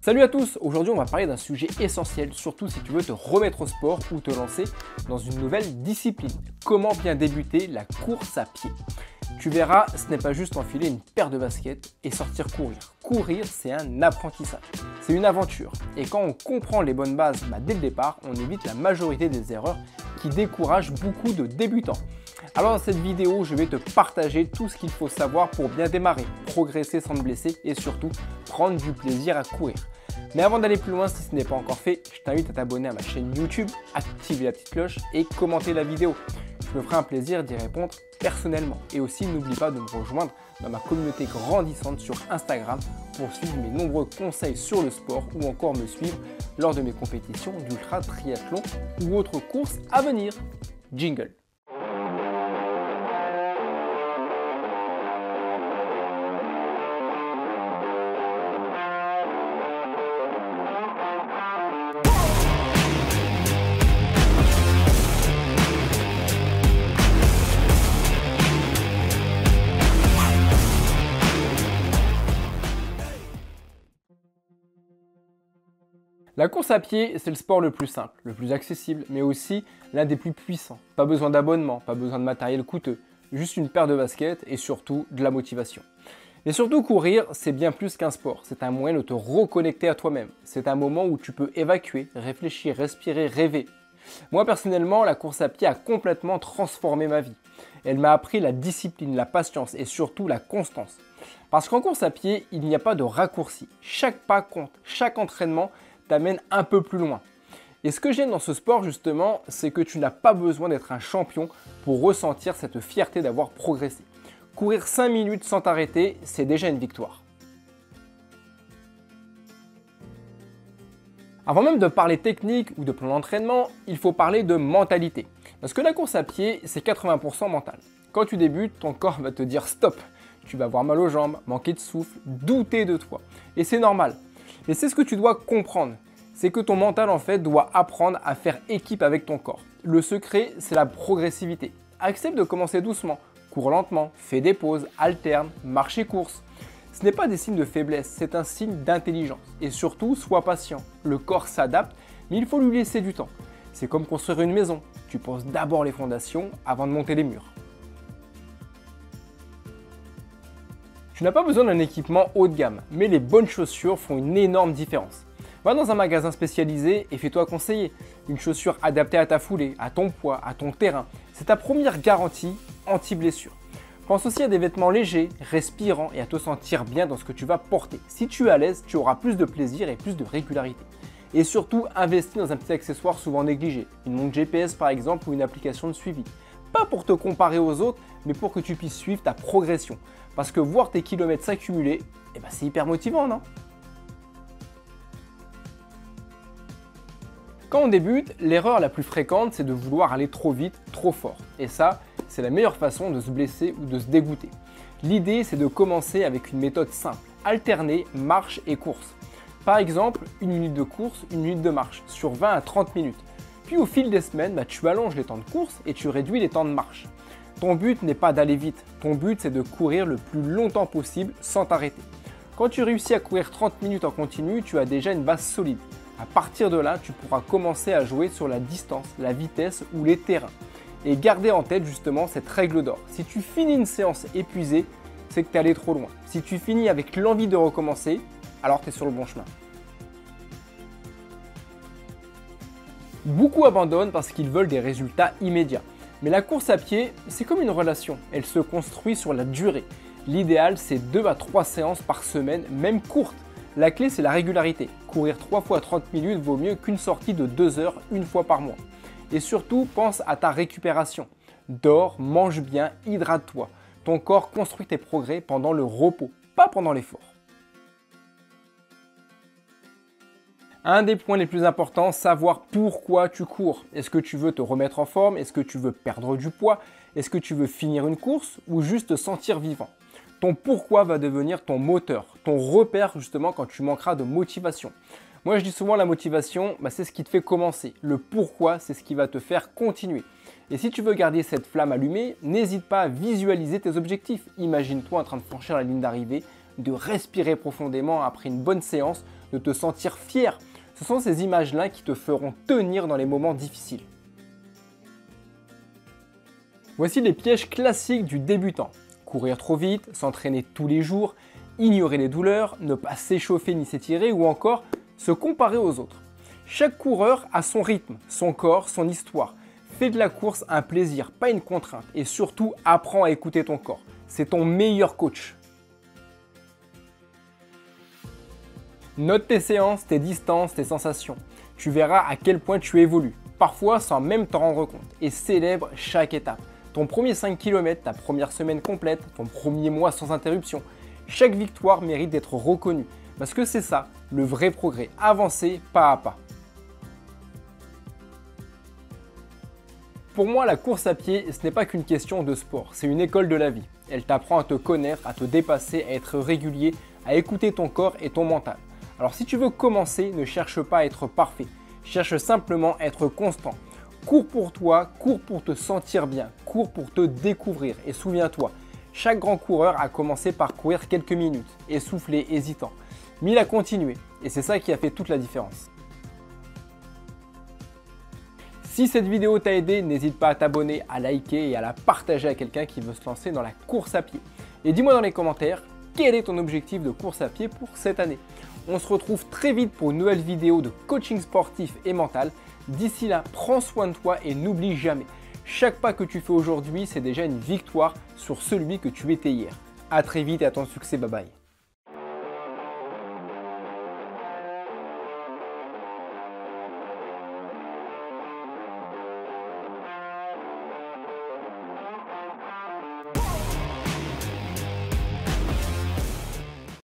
Salut à tous, aujourd'hui on va parler d'un sujet essentiel, surtout si tu veux te remettre au sport ou te lancer dans une nouvelle discipline. Comment bien débuter la course à pied? Tu verras, ce n'est pas juste enfiler une paire de baskets et sortir courir. Courir, c'est un apprentissage, c'est une aventure. Et quand on comprend les bonnes bases dès le départ, on évite la majorité des erreurs qui découragent beaucoup de débutants. Alors dans cette vidéo, je vais te partager tout ce qu'il faut savoir pour bien démarrer, progresser sans te blesser et surtout prendre du plaisir à courir. Mais avant d'aller plus loin, si ce n'est pas encore fait, je t'invite à t'abonner à ma chaîne YouTube, activer la petite cloche et commenter la vidéo. Je me ferai un plaisir d'y répondre personnellement. Et aussi, n'oublie pas de me rejoindre dans ma communauté grandissante sur Instagram pour suivre mes nombreux conseils sur le sport ou encore me suivre lors de mes compétitions d'ultra triathlon ou autres courses à venir. Jingle. La course à pied, c'est le sport le plus simple, le plus accessible, mais aussi l'un des plus puissants. Pas besoin d'abonnement, pas besoin de matériel coûteux, juste une paire de baskets et surtout de la motivation. Et surtout courir, c'est bien plus qu'un sport, c'est un moyen de te reconnecter à toi-même. C'est un moment où tu peux évacuer, réfléchir, respirer, rêver. Moi personnellement, la course à pied a complètement transformé ma vie. Elle m'a appris la discipline, la patience et surtout la constance. Parce qu'en course à pied, il n'y a pas de raccourci. Chaque pas compte, chaque entraînement t'amène un peu plus loin. Et ce que j'aime dans ce sport justement, c'est que tu n'as pas besoin d'être un champion pour ressentir cette fierté d'avoir progressé. Courir 5 minutes sans t'arrêter, c'est déjà une victoire. Avant même de parler technique ou de plan d'entraînement, il faut parler de mentalité. Parce que la course à pied, c'est 80% mental. Quand tu débutes, ton corps va te dire stop. Tu vas avoir mal aux jambes, manquer de souffle, douter de toi. Et c'est normal. Mais c'est ce que tu dois comprendre, c'est que ton mental en fait doit apprendre à faire équipe avec ton corps. Le secret, c'est la progressivité. Accepte de commencer doucement, cours lentement, fais des pauses, alterne, marche et course. Ce n'est pas des signes de faiblesse, c'est un signe d'intelligence. Et surtout, sois patient. Le corps s'adapte, mais il faut lui laisser du temps. C'est comme construire une maison. Tu poses d'abord les fondations avant de monter les murs. Tu n'as pas besoin d'un équipement haut de gamme, mais les bonnes chaussures font une énorme différence. Va dans un magasin spécialisé et fais-toi conseiller. Une chaussure adaptée à ta foulée, à ton poids, à ton terrain. C'est ta première garantie anti-blessure. Pense aussi à des vêtements légers, respirants et à te sentir bien dans ce que tu vas porter. Si tu es à l'aise, tu auras plus de plaisir et plus de régularité. Et surtout, investis dans un petit accessoire souvent négligé. Une montre GPS par exemple ou une application de suivi. Pas pour te comparer aux autres, mais pour que tu puisses suivre ta progression. Parce que voir tes kilomètres s'accumuler, c'est hyper motivant, non? Quand on débute, l'erreur la plus fréquente, c'est de vouloir aller trop vite, trop fort. Et ça, c'est la meilleure façon de se blesser ou de se dégoûter. L'idée, c'est de commencer avec une méthode simple, alterner marche et course. Par exemple, 1 minute de course, 1 minute de marche, sur 20 à 30 minutes. Puis au fil des semaines, tu allonges les temps de course et tu réduis les temps de marche. Ton but n'est pas d'aller vite, ton but c'est de courir le plus longtemps possible sans t'arrêter. Quand tu réussis à courir 30 minutes en continu, tu as déjà une base solide. À partir de là, tu pourras commencer à jouer sur la distance, la vitesse ou les terrains. Et garder en tête justement cette règle d'or. Si tu finis une séance épuisée, c'est que tu es allé trop loin. Si tu finis avec l'envie de recommencer, alors tu es sur le bon chemin. Beaucoup abandonnent parce qu'ils veulent des résultats immédiats. Mais la course à pied, c'est comme une relation, elle se construit sur la durée. L'idéal, c'est 2 à 3 séances par semaine, même courtes. La clé, c'est la régularité. Courir 3 fois 30 minutes vaut mieux qu'une sortie de 2 heures une fois par mois. Et surtout, pense à ta récupération. Dors, mange bien, hydrate-toi. Ton corps construit tes progrès pendant le repos, pas pendant l'effort. Un des points les plus importants, savoir pourquoi tu cours. Est-ce que tu veux te remettre en forme? Est-ce que tu veux perdre du poids? Est-ce que tu veux finir une course ou juste te sentir vivant? Ton pourquoi va devenir ton moteur, ton repère justement quand tu manqueras de motivation. Moi je dis souvent la motivation, c'est ce qui te fait commencer. Le pourquoi, c'est ce qui va te faire continuer. Et si tu veux garder cette flamme allumée, n'hésite pas à visualiser tes objectifs. Imagine-toi en train de franchir la ligne d'arrivée de respirer profondément après une bonne séance, de te sentir fier. Ce sont ces images-là qui te feront tenir dans les moments difficiles. Voici les pièges classiques du débutant. Courir trop vite, s'entraîner tous les jours, ignorer les douleurs, ne pas s'échauffer ni s'étirer ou encore se comparer aux autres. Chaque coureur a son rythme, son corps, son histoire. Fais de la course un plaisir, pas une contrainte. Et surtout, apprends à écouter ton corps. C'est ton meilleur coach. Note tes séances, tes distances, tes sensations. Tu verras à quel point tu évolues, parfois sans même t'en rendre compte. Et célèbre chaque étape. Ton premier 5 km, ta première semaine complète, ton premier mois sans interruption. Chaque victoire mérite d'être reconnue. Parce que c'est ça, le vrai progrès. Avancer pas à pas. Pour moi, la course à pied, ce n'est pas qu'une question de sport, c'est une école de la vie. Elle t'apprend à te connaître, à te dépasser, à être régulier, à écouter ton corps et ton mental. Alors si tu veux commencer, ne cherche pas à être parfait, cherche simplement à être constant. Cours pour toi, cours pour te sentir bien, cours pour te découvrir. Et souviens-toi, chaque grand coureur a commencé par courir quelques minutes, essoufflé, hésitant. Mais il a continué, et c'est ça qui a fait toute la différence. Si cette vidéo t'a aidé, n'hésite pas à t'abonner, à liker et à la partager à quelqu'un qui veut se lancer dans la course à pied. Et dis-moi dans les commentaires, quel est ton objectif de course à pied pour cette année? On se retrouve très vite pour une nouvelle vidéo de coaching sportif et mental. D'ici là, prends soin de toi et n'oublie jamais, chaque pas que tu fais aujourd'hui, c'est déjà une victoire sur celui que tu étais hier. A très vite et à ton succès, bye bye.